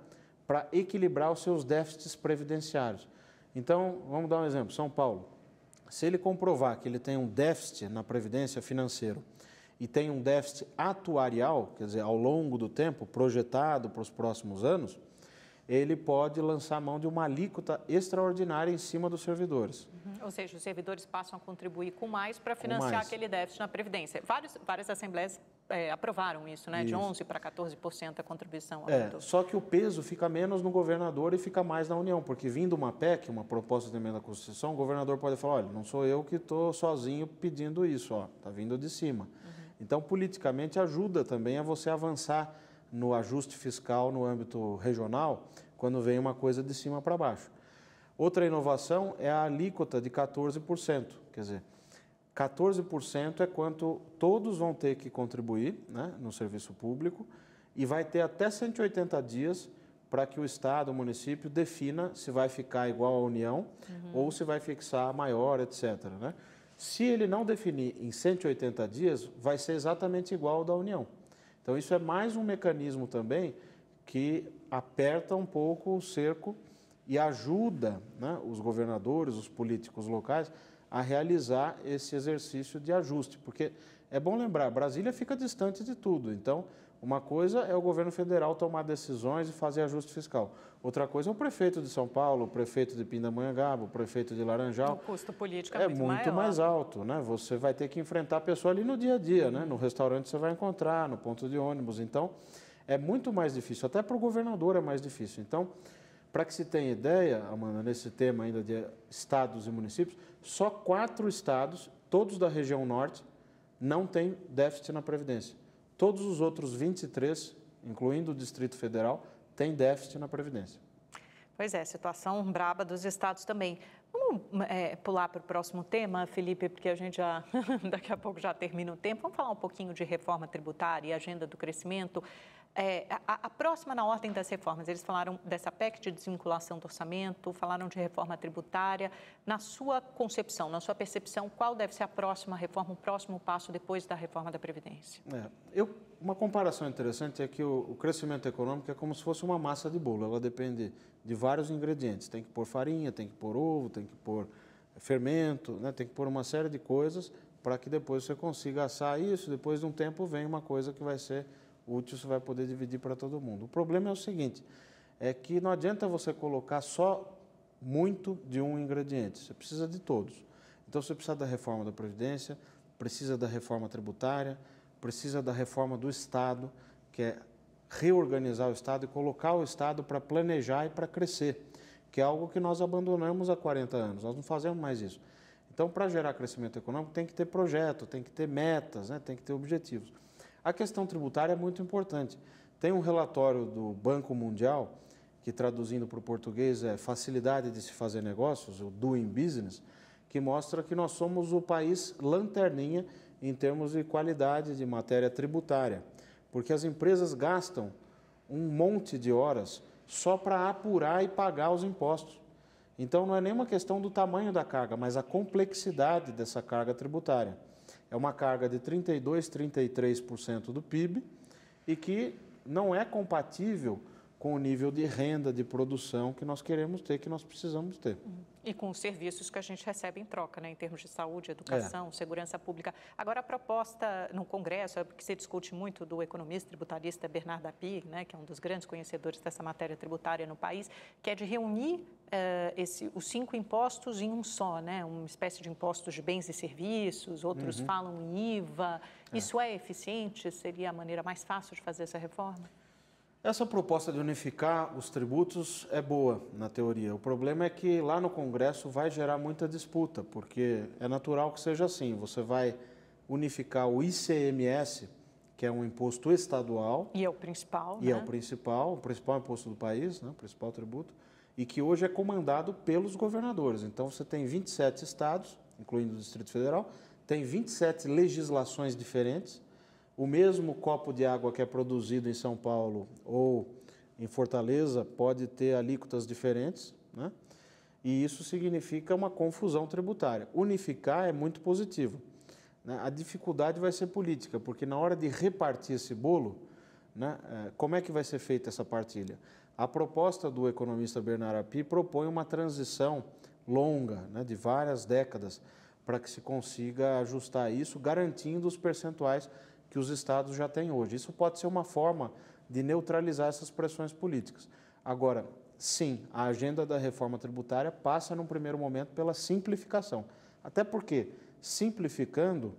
para equilibrar os seus déficits previdenciários. Então, vamos dar um exemplo. São Paulo, se ele comprovar que ele tem um déficit na previdência financeiro e tem um déficit atuarial, quer dizer, ao longo do tempo, projetado para os próximos anos, ele pode lançar mão de uma alíquota extraordinária em cima dos servidores. Ou seja, os servidores passam a contribuir com mais para financiar aquele déficit na Previdência. Várias assembleias aprovaram isso, né? De 11% para 14% a contribuição. Só que o peso fica menos no governador e fica mais na União, porque vindo uma PEC, uma proposta de emenda à Constituição, o governador pode falar, olha, não sou eu que estou sozinho pedindo isso, está vindo de cima. Então, politicamente, ajuda também a você avançar no ajuste fiscal no âmbito regional, quando vem uma coisa de cima para baixo. Outra inovação é a alíquota de 14%, quer dizer, 14% é quanto todos vão ter que contribuir, né, no serviço público e vai ter até 180 dias para que o Estado, o município, defina se vai ficar igual à União ou se vai fixar maior, etc. Né? Se ele não definir em 180 dias, vai ser exatamente igual ao da União. Então, isso é mais um mecanismo também que aperta um pouco o cerco e ajuda, né, os governadores, os políticos locais, a realizar esse exercício de ajuste, porque é bom lembrar, Brasília fica distante de tudo, então uma coisa é o governo federal tomar decisões e fazer ajuste fiscal, outra coisa é o prefeito de São Paulo, o prefeito de Pindamonhangaba, o prefeito de Laranjal. O custo político é muito muito mais alto, né? Você vai ter que enfrentar a pessoa ali no dia a dia, né? No restaurante você vai encontrar, no ponto de ônibus, então é muito mais difícil, até para o governador é mais difícil. Então, para que se tenha ideia, Amanda, nesse tema ainda de estados e municípios, só 4 estados, todos da região norte, não têm déficit na Previdência. Todos os outros 23, incluindo o Distrito Federal, têm déficit na Previdência. Pois é, situação braba dos estados também. Vamos pular para o próximo tema, Felipe, porque a gente já, daqui a pouco já termina o tempo. Vamos falar um pouquinho de reforma tributária e agenda do crescimento. A próxima na ordem das reformas, eles falaram dessa PEC de desvinculação do orçamento, falaram de reforma tributária. Na sua concepção, na sua percepção, qual deve ser a próxima reforma, o próximo passo depois da reforma da Previdência? Uma comparação interessante é que o crescimento econômico é como se fosse uma massa de bolo, ela depende de vários ingredientes, tem que pôr farinha, tem que pôr ovo, tem que pôr fermento, né? Tem que pôr uma série de coisas para que depois você consiga assar isso, depois de um tempo vem uma coisa que vai ser útil, você vai poder dividir para todo mundo. O problema é o seguinte, é que não adianta você colocar só muito de um ingrediente, você precisa de todos. Então você precisa da reforma da Previdência, precisa da reforma tributária, precisa da reforma do Estado, que é reorganizar o Estado e colocar o Estado para planejar e para crescer, que é algo que nós abandonamos há 40 anos, nós não fazemos mais isso. Então, para gerar crescimento econômico, tem que ter projeto, tem que ter metas, né? Tem que ter objetivos. A questão tributária é muito importante. Tem um relatório do Banco Mundial, que traduzindo para o português é Facilidade de se fazer negócios, o Doing Business, que mostra que nós somos o país lanterninha em termos de qualidade de matéria tributária, porque as empresas gastam um monte de horas só para apurar e pagar os impostos. Então, não é nem uma questão do tamanho da carga, mas a complexidade dessa carga tributária. É uma carga de 32%, 33% do PIB e que não é compatível com o nível de renda, de produção que nós queremos ter, que nós precisamos ter. E com os serviços que a gente recebe em troca, né, em termos de saúde, educação, segurança pública. Agora, a proposta no Congresso, é porque se discute muito do economista tributarista Bernardo Apig, né, que é um dos grandes conhecedores dessa matéria tributária no país, que é de reunir os 5 impostos em um só, né, uma espécie de impostos de bens e serviços, outros falam em IVA. Isso é eficiente? Seria a maneira mais fácil de fazer essa reforma? Essa proposta de unificar os tributos é boa, na teoria. O problema é que lá no Congresso vai gerar muita disputa, porque é natural que seja assim. Você vai unificar o ICMS, que é um imposto estadual. E é o principal, E é o principal imposto do país, né, o principal tributo, e que hoje é comandado pelos governadores. Então, você tem 27 estados, incluindo o Distrito Federal, tem 27 legislações diferentes. O mesmo copo de água que é produzido em São Paulo ou em Fortaleza pode ter alíquotas diferentes, né? E isso significa uma confusão tributária. Unificar é muito positivo, né? A dificuldade vai ser política, porque na hora de repartir esse bolo, né, como é que vai ser feita essa partilha? A proposta do economista Bernardo Apig propõe uma transição longa, né, de várias décadas, para que se consiga ajustar isso, garantindo os percentuais que os estados já têm hoje. Isso pode ser uma forma de neutralizar essas pressões políticas. Agora, sim, a agenda da reforma tributária passa, num primeiro momento, pela simplificação. Até porque, simplificando,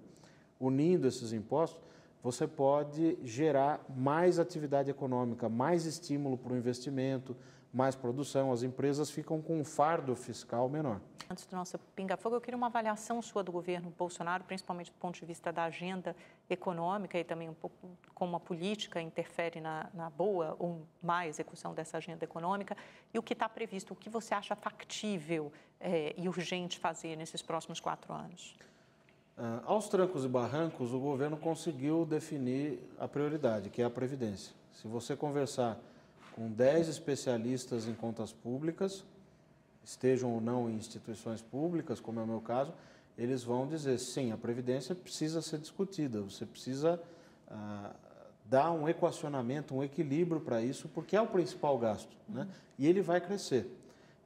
unindo esses impostos, você pode gerar mais atividade econômica, mais estímulo para o investimento, mais produção. As empresas ficam com um fardo fiscal menor. Antes do nosso pinga-fogo, eu queria uma avaliação sua do governo Bolsonaro, principalmente do ponto de vista da agenda econômica e também um pouco como a política interfere na boa ou má execução dessa agenda econômica e o que está previsto, o que você acha factível e urgente fazer nesses próximos 4 anos? Aos trancos e barrancos, o governo conseguiu definir a prioridade, que é a Previdência. Se você conversar com 10 especialistas em contas públicas, estejam ou não em instituições públicas, como é o meu caso, eles vão dizer, sim, a Previdência precisa ser discutida, você precisa dar um equacionamento, um equilíbrio para isso, porque é o principal gasto, né? E ele vai crescer.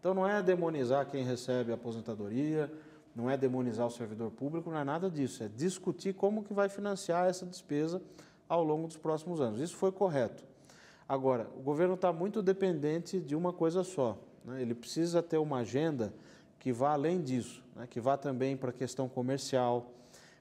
Então, não é demonizar quem recebe aposentadoria, não é demonizar o servidor público, não é nada disso, é discutir como que vai financiar essa despesa ao longo dos próximos anos. Isso foi correto. Agora, o governo está muito dependente de uma coisa só, né? Ele precisa ter uma agenda que vá além disso, né? Que vá também para a questão comercial,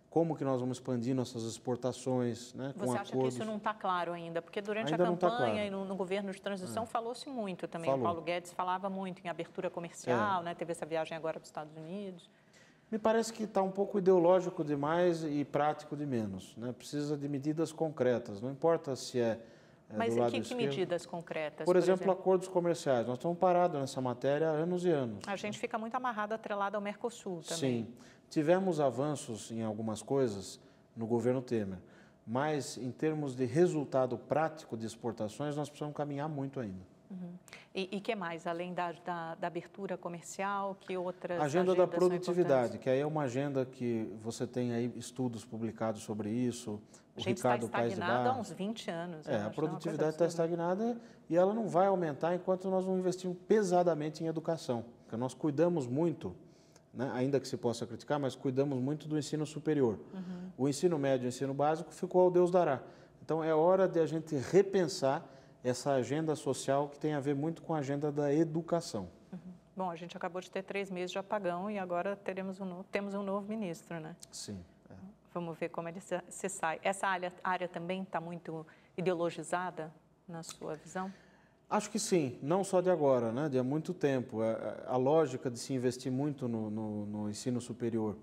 como que nós vamos expandir nossas exportações, né? Com Você acha acordos. que isso não está claro ainda? Porque durante Ainda a não tá campanha claro. e no governo de transição falou-se muito também. Falou. O Paulo Guedes falava muito em abertura comercial, né? Teve essa viagem agora para os Estados Unidos. Me parece que está um pouco ideológico demais e prático de menos, né? Precisa de medidas concretas, não importa se Mas do lado que esquerdo. medidas concretas? Por exemplo, acordos comerciais. Nós estamos parados nessa matéria há anos e anos. A gente fica muito amarrado, atrelado ao Mercosul também. Sim, tivemos avanços em algumas coisas no governo Temer, mas em termos de resultado prático de exportações, nós precisamos caminhar muito ainda. E que mais, além da abertura comercial, que outras Agenda da agendas são produtividade, importantes? que aí é uma agenda que você tem aí estudos publicados sobre isso. A gente está estagnado há uns 20 anos. A produtividade está estagnada e ela não vai aumentar enquanto nós não investirmos pesadamente em educação. Porque nós cuidamos muito, né, ainda que se possa criticar, mas cuidamos muito do ensino superior. O ensino médio e o ensino básico ficou ao Deus dará. Então é hora de a gente repensar essa agenda social que tem a ver muito com a agenda da educação. Bom, a gente acabou de ter 3 meses de apagão e agora temos um novo ministro, né? Sim. Vamos ver como ele se sai. Essa área também está muito ideologizada, na sua visão? Acho que sim, não só de agora, né? De há muito tempo. A lógica de se investir muito no ensino superior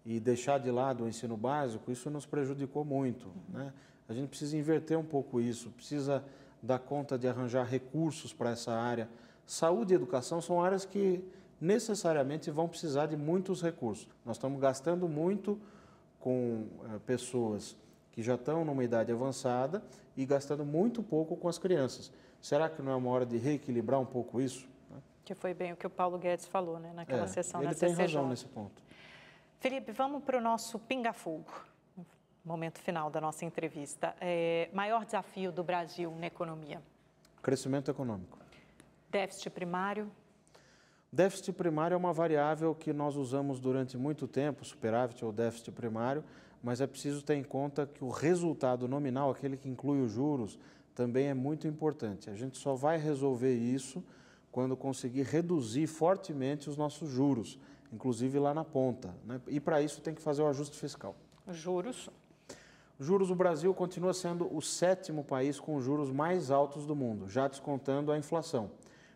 e deixar de lado o ensino básico, isso nos prejudicou muito, né? A gente precisa inverter um pouco isso, precisa dar conta de arranjar recursos para essa área. Saúde e educação são áreas que necessariamente vão precisar de muitos recursos. Nós estamos gastando muito com pessoas que já estão numa idade avançada e gastando muito pouco com as crianças. Será que não é uma hora de reequilibrar um pouco isso? Que foi bem o que o Paulo Guedes falou, né, naquela sessão na CCJ. Ele tem razão nesse ponto. Felipe, vamos para o nosso pinga-fogo, momento final da nossa entrevista. Maior desafio do Brasil na economia? Crescimento econômico. Déficit primário? Déficit primário é uma variável que nós usamos durante muito tempo, superávit ou déficit primário, mas é preciso ter em conta que o resultado nominal, aquele que inclui os juros, também é muito importante. A gente só vai resolver isso quando conseguir reduzir fortemente os nossos juros, inclusive lá na ponta, né? E para isso tem que fazer o ajuste fiscal. Juros? Juros, o Brasil continua sendo o 7º país com os juros mais altos do mundo, já descontando a inflação.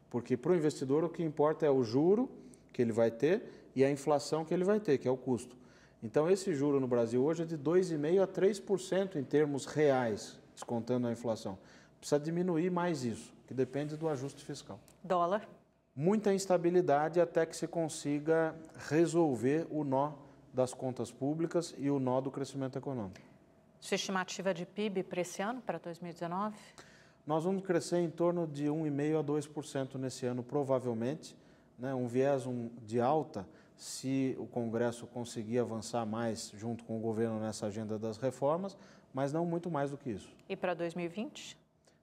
Porque para o investidor o que importa é o juro que ele vai ter e a inflação que ele vai ter, que é o custo. Então esse juro no Brasil hoje é de 2,5% a 3% em termos reais, descontando a inflação. Precisa diminuir mais isso, que depende do ajuste fiscal. Dólar? Muita instabilidade até que se consiga resolver o nó das contas públicas e o nó do crescimento econômico. Sua estimativa de PIB para esse ano, para 2019? Nós vamos crescer em torno de 1,5% a 2% nesse ano, provavelmente, né? Um viés de alta, se o Congresso conseguir avançar mais junto com o governo nessa agenda das reformas, mas não muito mais do que isso. E para 2020?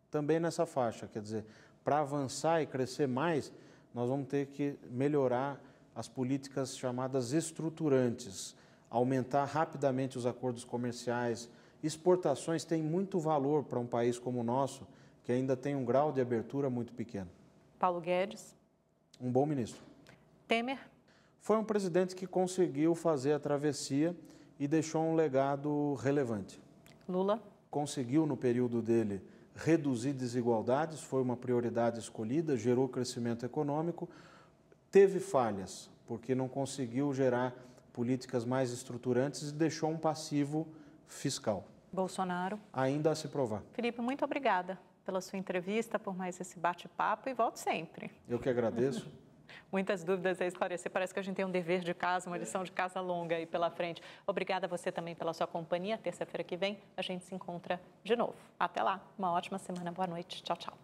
Também nessa faixa, quer dizer, para avançar e crescer mais, nós vamos ter que melhorar as políticas chamadas estruturantes, aumentar rapidamente os acordos comerciais. Exportações têm muito valor para um país como o nosso, que ainda tem um grau de abertura muito pequeno. Paulo Guedes? Um bom ministro. Temer? Foi um presidente que conseguiu fazer a travessia e deixou um legado relevante. Lula? conseguiu, no período dele, reduzir desigualdades, foi uma prioridade escolhida, gerou crescimento econômico, teve falhas, porque não conseguiu gerar políticas mais estruturantes e deixou um passivo fiscal. Bolsonaro. Ainda a se provar. Felipe, muito obrigada pela sua entrevista, por mais esse bate-papo e volte sempre. Eu que agradeço. Muitas dúvidas a esclarecer. Parece que a gente tem um dever de casa, uma lição de casa longa aí pela frente. Obrigada a você também pela sua companhia. Terça-feira que vem a gente se encontra de novo. Até lá. Uma ótima semana. Boa noite. Tchau, tchau.